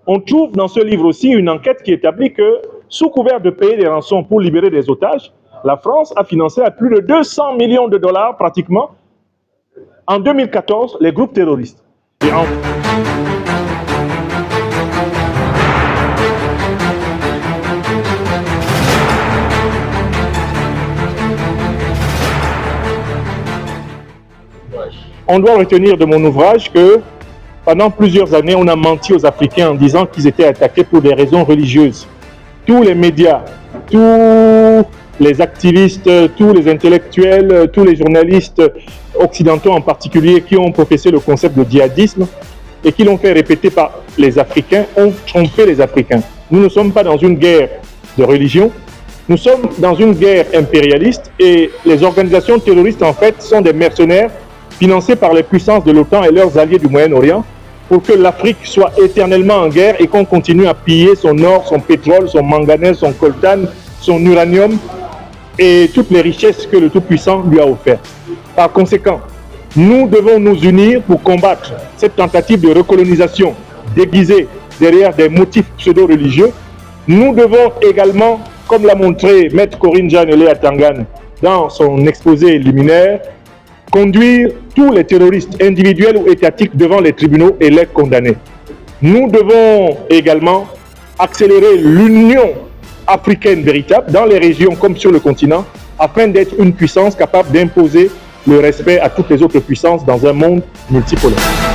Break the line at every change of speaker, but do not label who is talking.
On trouve dans ce livre aussi une enquête qui établit que, sous couvert de payer des rançons pour libérer des otages, la France a financé à plus de 200 millions de dollars pratiquement, en 2014, les groupes terroristes. On doit retenir de mon ouvrage que pendant plusieurs années, on a menti aux Africains en disant qu'ils étaient attaqués pour des raisons religieuses. Tous les médias, tous les activistes, tous les intellectuels, tous les journalistes occidentaux en particulier qui ont professé le concept de djihadisme et qui l'ont fait répéter par les Africains, ont trompé les Africains. Nous ne sommes pas dans une guerre de religion, nous sommes dans une guerre impérialiste et les organisations terroristes en fait sont des mercenaires financés par les puissances de l'OTAN et leurs alliés du Moyen-Orient pour que l'Afrique soit éternellement en guerre et qu'on continue à piller son or, son pétrole, son manganèse, son coltan, son uranium et toutes les richesses que le Tout-Puissant lui a offertes. Par conséquent, nous devons nous unir pour combattre cette tentative de recolonisation déguisée derrière des motifs pseudo-religieux. Nous devons également, comme l'a montré Maître Corinne Jeanne Léa-Tangan dans son exposé liminaire, conduire tous les terroristes individuels ou étatiques devant les tribunaux et les condamner. Nous devons également accélérer l'union africaine véritable dans les régions comme sur le continent afin d'être une puissance capable d'imposer le respect à toutes les autres puissances dans un monde multipolaire.